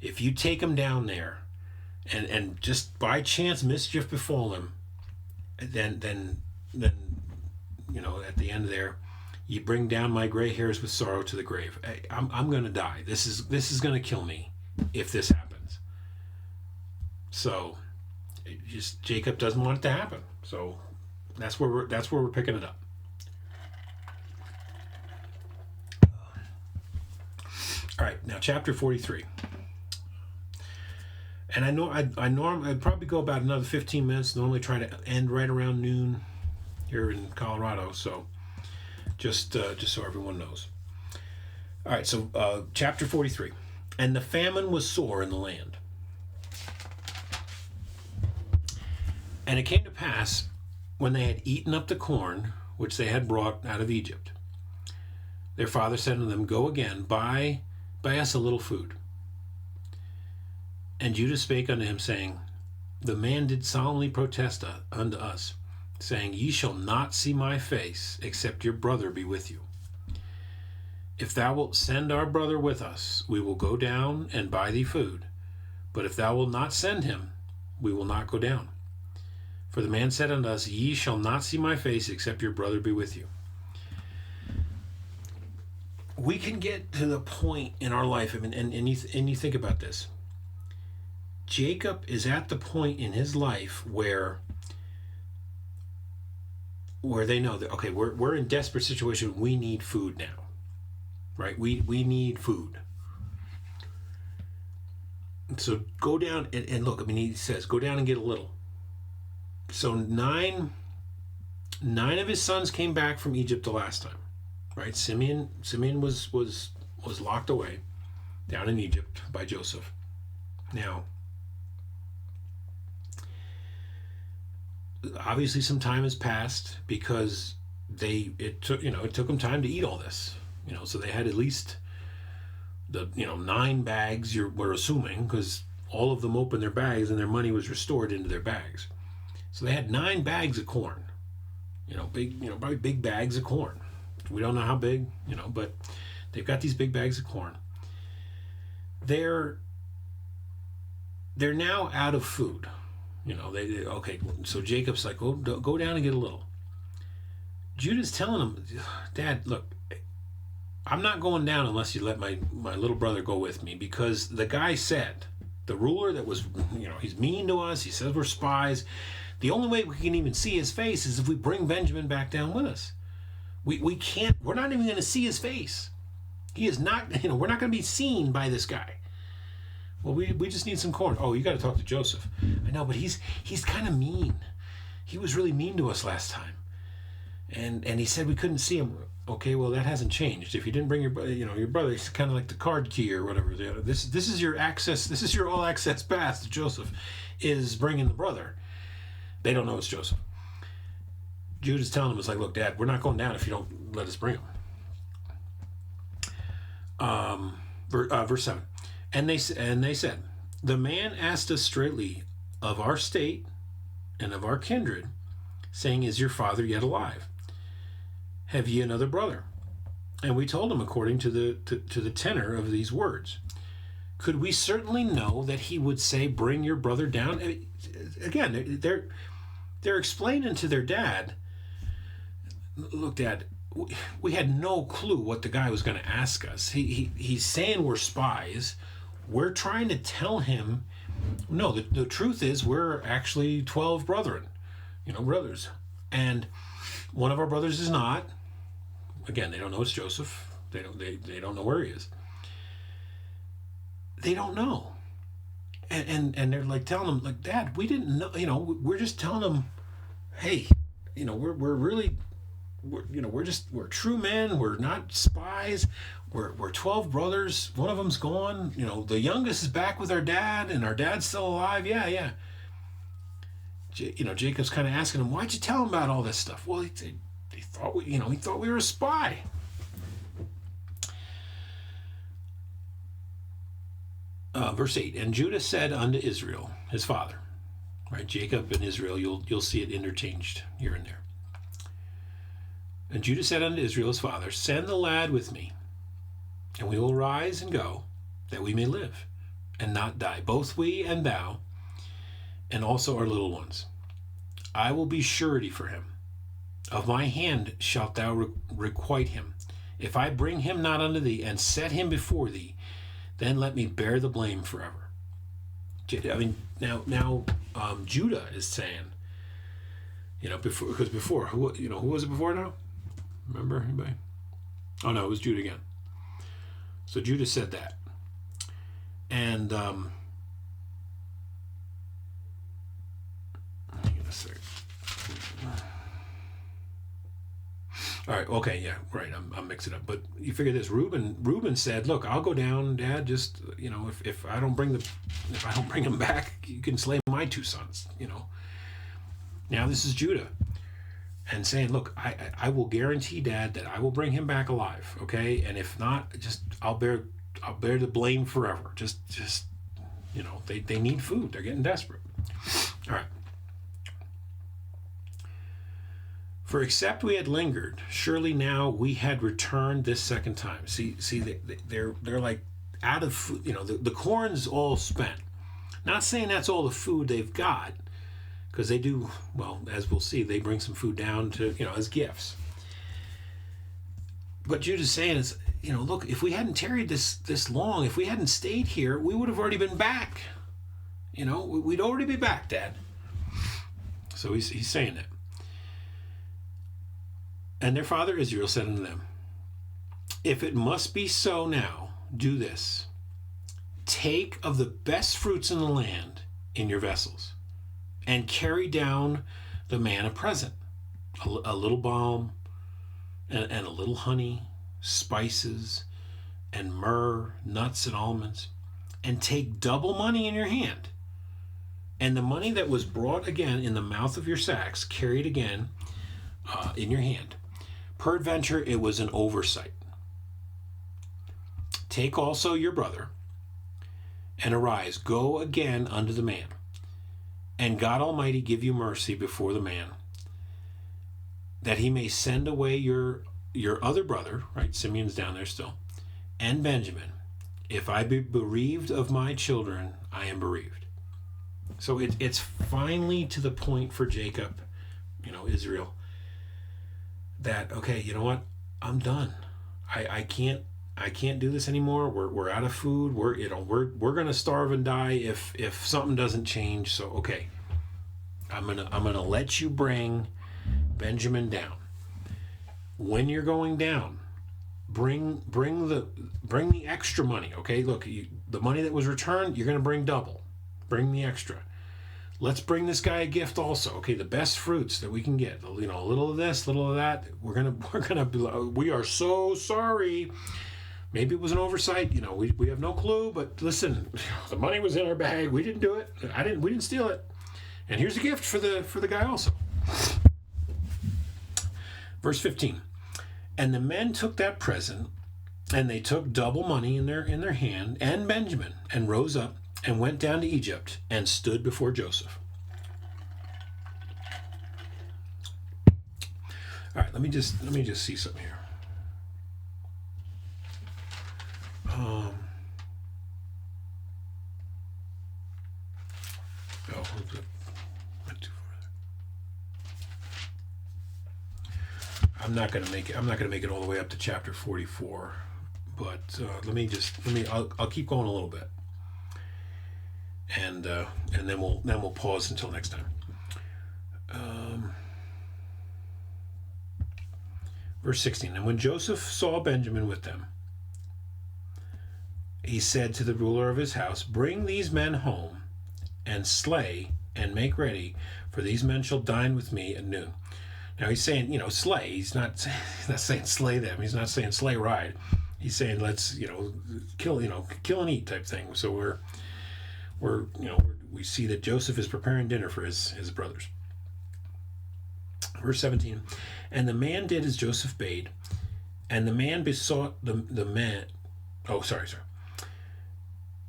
If you take him down there, and just by chance mischief befall him, then at the end there, you bring down my gray hairs with sorrow to the grave. I'm going to die. This is going to kill me if this happens. So, Jacob doesn't want it to happen. So that's where we're picking it up. chapter 43. And I know I'd probably go about another 15 minutes. Normally try to end right around noon here in Colorado. So just so everyone knows. All right, so chapter 43. And the famine was sore in the land. And it came to pass, when they had eaten up the corn which they had brought out of Egypt, their father said unto them, Go again, buy us a little food. And Judah spake unto him, saying, The man did solemnly protest unto us, saying, Ye shall not see my face, except your brother be with you. If thou wilt send our brother with us, we will go down and buy thee food. But if thou wilt not send him, we will not go down. For the man said unto us, Ye shall not see my face, except your brother be with you. We can get to the point in our life, and you think about this. Jacob is at the point in his life where they know that, okay, we're in desperate situation. We need food now, right? We need food. So go down and look. I mean, he says, go down and get a little. So nine of his sons came back from Egypt the last time, right? Simeon was locked away down in Egypt by Joseph. Now, obviously some time has passed because it took them time to eat all this, so they had at least the 9 bags, we're assuming, because all of them opened their bags and their money was restored into their bags. So they had 9 bags of corn, probably big bags of corn. We don't know how big, but they've got these big bags of corn. They're now out of food. Okay, so Jacob's like, go down and get a little. Judah's telling him, Dad, look, I'm not going down unless you let my little brother go with me, because the guy said, the ruler that was, he's mean to us, he says we're spies. The only way we can even see his face is if we bring Benjamin back down with us. We can't, we're not even going to see his face. He is not, we're not going to be seen by this guy. Well, we just need some corn. Oh, you got to talk to Joseph. I know, but he's kind of mean. He was really mean to us last time, and he said we couldn't see him. Okay, well that hasn't changed. If you didn't bring your brother, it's kind of like the card key or whatever. This is your access. This is your all access pass to Joseph, is bringing the brother. They don't know it's Joseph. Judah's telling him, it's like, look, Dad, we're not going down if you don't let us bring him. Verse 7. And they said, The man asked us straightly of our state and of our kindred, saying, Is your father yet alive? Have ye another brother? And we told him according to the tenor of these words. Could we certainly know that he would say, Bring your brother down? Again, they're explaining to their dad, Look, Dad, we had no clue what the guy was going to ask us. He's saying we're spies. We're trying to tell him, no, the truth is we're actually 12 brethren, brothers. And one of our brothers is not. Again, they don't know it's Joseph. They don't know where he is. They don't know. And they're like telling him, like, Dad, we didn't know, we're just telling him, hey, we're really, we're true men. We're not spies. We're 12 brothers. One of them's gone. The youngest is back with our dad, and our dad's still alive. Yeah. Jacob's kind of asking him, why'd you tell him about all this stuff? Well, he thought he thought we were a spy. Verse 8. And Judah said unto Israel, his father, right? Jacob and Israel, you'll see it interchanged here and there. And Judah said unto Israel his father, Send the lad with me, and we will rise and go, that we may live, and not die, both we and thou, and also our little ones. I will be surety for him. Of my hand shalt thou requite him. If I bring him not unto thee, and set him before thee, then let me bear the blame forever. I mean, now Judah is saying, before, who was it before now? Remember anybody? Oh no, it was Judah again. So Judah said that. And hang on a second. All right, okay, yeah, right. I'm mixing it up, but you figure this. Reuben said, "Look, I'll go down, Dad. Just if I don't bring him back, you can slay my two sons." Now this is Judah, and saying, "Look, I will guarantee, Dad, that I will bring him back alive. Okay, and if not, just I'll bear the blame forever. Just they need food. They're getting desperate." All right. For except we had lingered, surely now we had returned this second time. See, they're like out of food. The corn's all spent. Not saying that's all the food they've got, because they do, well, as we'll see, they bring some food down to, as gifts. But Judah's saying is, look, if we hadn't tarried this long, if we hadn't stayed here, we would have already been back. We'd already be back, Dad. So he's saying that. And their father Israel said unto them, if it must be so now, do this. Take of the best fruits in the land in your vessels, and carry down the man a present, a little balm, and a little honey, spices, and myrrh, nuts, and almonds, and take double money in your hand. And the money that was brought again in the mouth of your sacks, carried again in your hand. Peradventure it was an oversight. Take also your brother, and arise, go again unto the man. And God Almighty give you mercy before the man, that he may send away your other brother, right? Simeon's down there still, and Benjamin. If I be bereaved of my children, I am bereaved. So it's finally to the point for Jacob, Israel, that, okay, you know what? I'm done. I can't do this anymore. We're out of food. We're gonna starve and die if something doesn't change. So okay, I'm gonna let you bring Benjamin down. When you're going down, bring the extra money. Okay, look, the money that was returned, you're gonna bring double. Bring the extra. Let's bring this guy a gift also. Okay, the best fruits that we can get. A little of this, little of that. We are so sorry. Maybe it was an oversight. We have no clue. But listen, the money was in our bag. We didn't do it. We didn't steal it. And here's a gift for the guy also. Verse 15. And the men took that present, and they took double money in their hand, and Benjamin, and rose up, and went down to Egypt, and stood before Joseph. All right, let me just see something here. Went too far. I'm not going to make it all the way up to chapter 44, but I'll keep going a little bit. And then we'll pause until next time. Verse 16. And when Joseph saw Benjamin with them, he said to the ruler of his house, bring these men home, and slay, and make ready, for these men shall dine with me at noon. Now he's saying, slay. He's not saying slay them. He's not saying slay ride. He's saying let's kill and eat type thing. So we see that Joseph is preparing dinner for his brothers. Verse 17, and the man did as Joseph bade, and the man besought the man. Oh, sorry.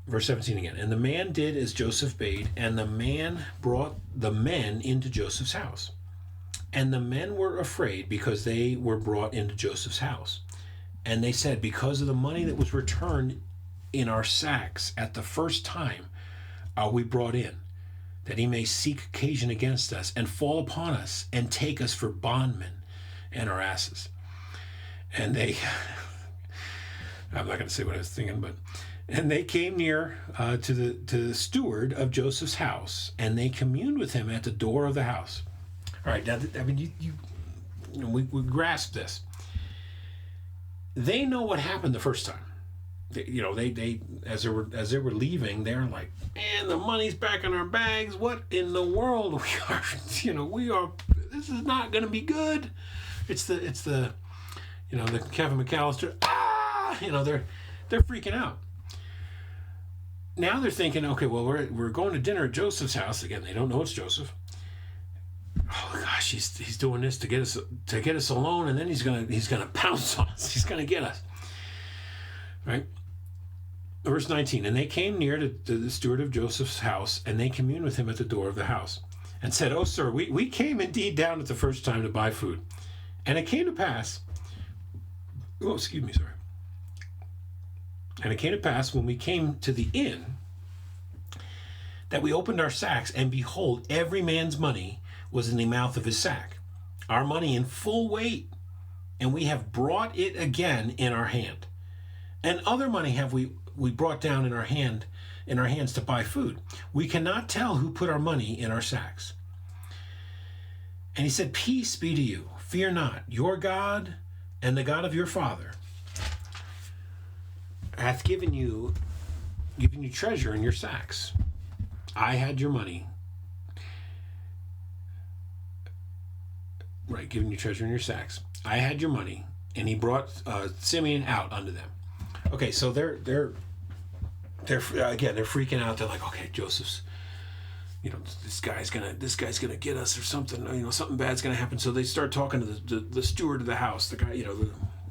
Verse 17 again. And the man did as Joseph bade, and the man brought the men into Joseph's house. And the men were afraid because they were brought into Joseph's house. And they said, because of the money that was returned in our sacks at the first time, are we brought in, that he may seek occasion against us, and fall upon us, and take us for bondmen and our asses. And they, I'm not going to say what I was thinking, but, and they came near to the steward of Joseph's house, and they communed with him at the door of the house. All right, now, we grasp this. They know what happened the first time. they as they were leaving, they're like, man, the money's back in our bags. What in the world? We are. This is not going to be good. It's the the Kevin McAllister. They're freaking out. Now they're thinking, okay, well, we're going to dinner at Joseph's house again. They don't know it's Joseph. Oh gosh, he's doing this to get us alone, and then he's gonna pounce on us. He's gonna get us. Right? Verse 19, and they came near to the steward of Joseph's house, and they communed with him at the door of the house, and said, "Oh, sir, we came indeed down at the first time to buy food. And it came to pass, And it came to pass when we came to the inn that we opened our sacks, and behold, every man's money was in the mouth of his sack, our money in full weight, and we have brought it again in our hand. And other money have we brought down in our hands to buy food. We cannot tell who put our money in our sacks." And he said, "Peace be to you. Fear not. Your God and the God of your father hath given you treasure in your sacks. I had your money." Right, giving you treasure in your sacks. "I had your money," and he brought Simeon out unto them. Okay, so they're freaking out. They're like, okay, Joseph's, this guy's gonna get us or something. Something bad's gonna happen. So they start talking to the steward of the house, the guy,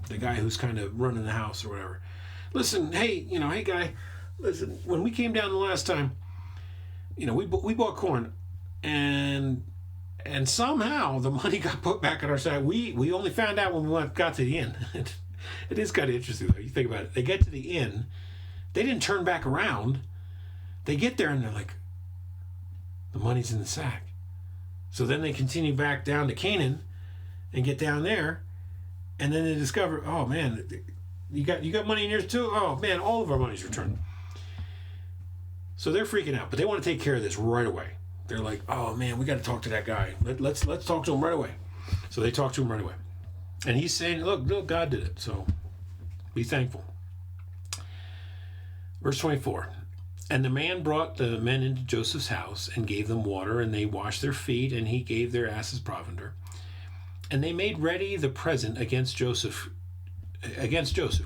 the guy who's kind of running the house or whatever. "Listen, hey guy, listen. When we came down the last time, we bought corn, and somehow the money got put back on our side. We only found out when we got to the inn." It is kind of interesting though. You think about it. They get to the inn, they didn't turn back around. They get there and they're like, the money's in the sack. So then they continue back down to Canaan and get down there, and then they discover, oh man, you got money in yours too? Oh man, all of our money's returned. So they're freaking out, but they want to take care of this right away. They're like, oh man, we got to talk to that guy. Let's talk to him right away. So they talk to him right away. And he's saying, look, God did it, so be thankful. Verse 24, and the man brought the men into Joseph's house and gave them water, and they washed their feet, and he gave their asses provender. And they made ready the present against Joseph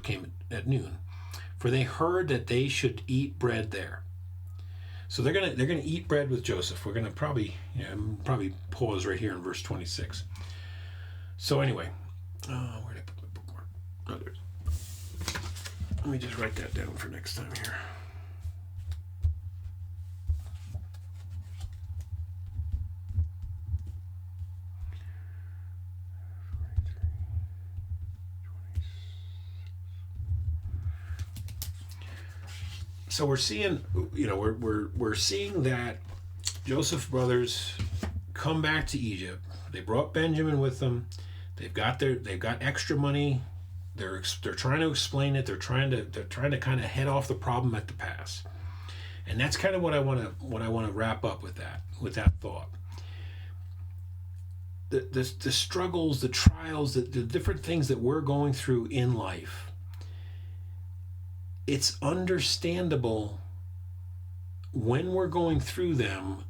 came at noon, for they heard that they should eat bread there. So they're gonna eat bread with Joseph. We're gonna probably pause right here in verse 26. So anyway, where did I put my bookmark? Oh, there's. Let me just write that down for next time here. So we're seeing, we're seeing that Joseph's brothers come back to Egypt. They brought Benjamin with them. They've got extra money. They're trying to explain it. They're trying to kind of head off the problem at the pass. And that's kind of what I want to wrap up with that thought. The struggles, the trials, the different things that we're going through in life. It's understandable when we're going through them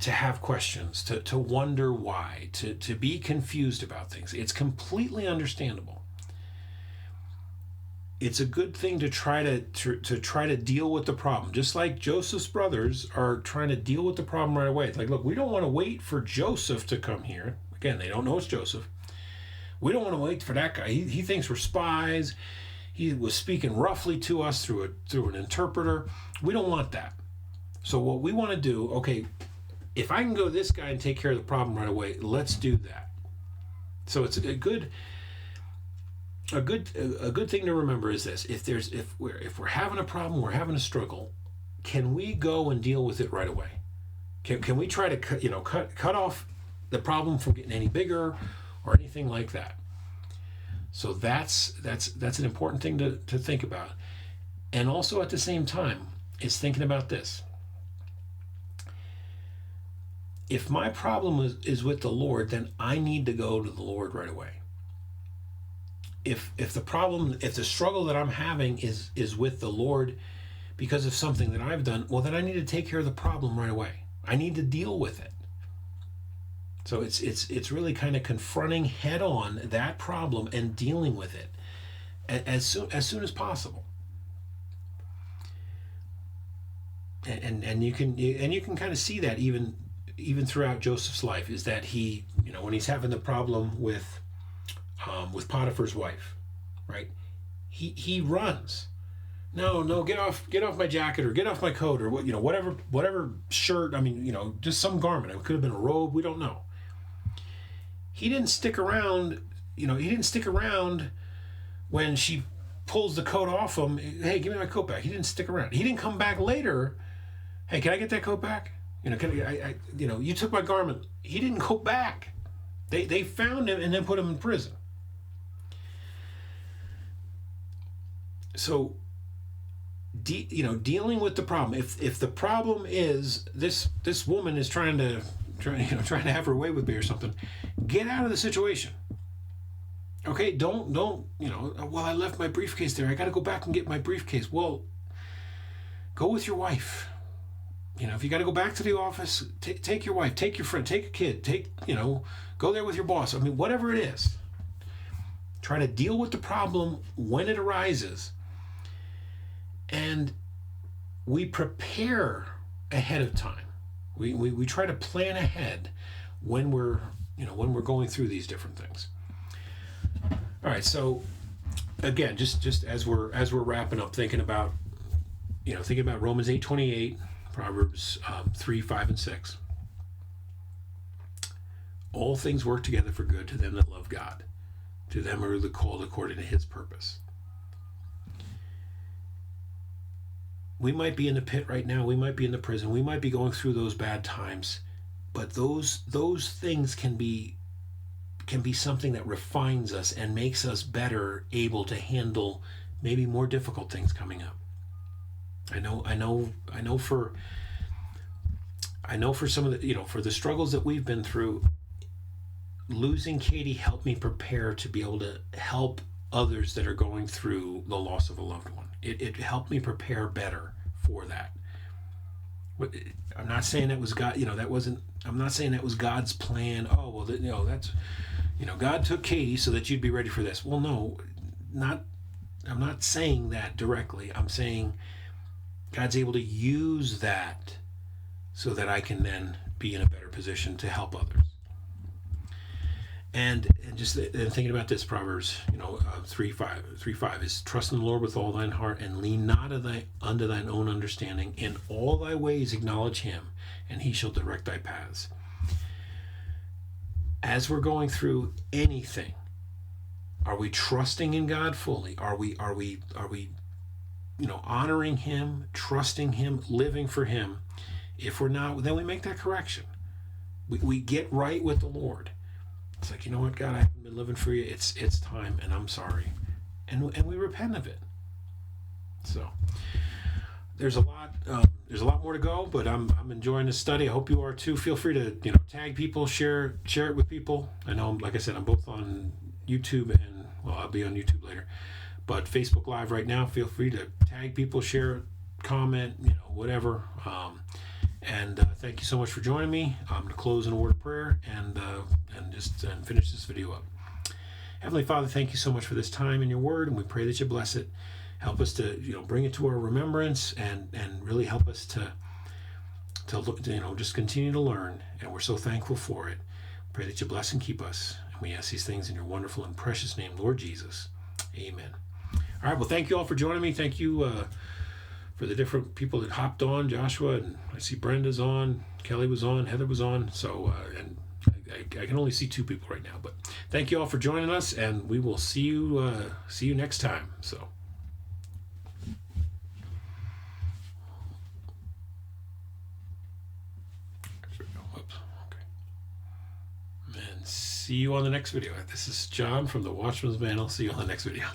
to have questions, to wonder why, to be confused about things. It's completely understandable. It's a good thing to try to deal with the problem, just like Joseph's brothers are trying to deal with the problem right away. It's like, look, we don't want to wait for Joseph to come here. Again, they don't know it's Joseph. We don't want to wait for that guy. He thinks we're spies. He was speaking roughly to us through an interpreter. We don't want that. So what we want to do, okay, if I can go to this guy and take care of the problem right away, let's do that. So it's a good thing to remember is this: if we're having a problem, we're having a struggle, can we go and deal with it right away? Can we try to cut off the problem from getting any bigger or anything like that? So that's an important thing to think about. And also at the same time, is thinking about this. If my problem is with the Lord, then I need to go to the Lord right away. if the struggle that I'm having is with the Lord because of something that I've done, well, then I need to take care of the problem right away. I need to deal with it. So it's really kind of confronting head on that problem and dealing with it as soon as possible. And you can kind of see that even throughout Joseph's life, is that he, when he's having the problem with Potiphar's wife, right? He runs. No, get off my jacket, or get off my coat, or whatever shirt. I mean, just some garment. It could have been a robe. We don't know. He didn't stick around. He didn't stick around when she pulls the coat off him. Hey, give me my coat back. He didn't stick around. He didn't come back later. Hey, can I get that coat back? You took my garment. He didn't go back. They found him and then put him in prison. So, dealing with the problem. If the problem is this woman is trying to have her way with me or something, get out of the situation. Okay, don't well, I left my briefcase there. I got to go back and get my briefcase. Well, go with your wife. If you got to go back to the office, take your wife, take your friend, take a kid, go there with your boss. I mean, whatever it is. Try to deal with the problem when it arises. And we prepare ahead of time. We try to plan ahead when we're going through these different things. All right, so again, just as we're wrapping up, thinking about Romans 8:28, Proverbs 3, 5, and 6. All things work together for good to them that love God, to them who are called according to His purpose. We might be in the pit right now. We might be in the prison. We might be going through those bad times, but those things can be something that refines us and makes us better able to handle maybe more difficult things coming up. I know for some of the, for the struggles that we've been through, losing Katie helped me prepare to be able to help others that are going through the loss of a loved one. It helped me prepare better for that. I'm not saying that was God, I'm not saying that was God's plan. Oh, well, that's, God took Katie so that you'd be ready for this. Well, no, I'm not saying that directly. I'm saying God's able to use that so that I can then be in a better position to help others. And just thinking about this, Proverbs, 3:5 is, trust in the Lord with all thine heart, and lean not unto thine own understanding. In all thy ways acknowledge Him, and He shall direct thy paths. As we're going through anything, are we trusting in God fully? Are we honoring Him, trusting Him, living for Him? If we're not, then we make that correction. We get right with the Lord. It's like, you know what, God, I haven't been living for you. It's time, and I'm sorry, and we repent of it. So there's a lot more to go, but I'm enjoying this study. I hope you are too. Feel free to tag people, share it with people. I know, like I said, I'm both on YouTube and I'll be on YouTube later, but Facebook Live right now. Feel free to tag people, share, comment, whatever. And thank you so much for joining me. I'm going to close in a word of prayer and finish this video up. Heavenly Father, thank you so much for this time in your word, and we pray that you bless it. Help us to bring it to our remembrance and really help us to look, just continue to learn. And we're so thankful for it. Pray that you bless and keep us. And we ask these things in your wonderful and precious name, Lord Jesus. Amen. All right. Well, thank you all for joining me. Thank you for the different people that hopped on. Joshua, and I see Brenda's on, Kelly was on, Heather was on. So, and I can only see 2 people right now, but thank you all for joining us, and we will see you next time. So. Whoops. Okay. And see you on the next video. This is John from the WATCHMAN'S. I'll see you on the next video.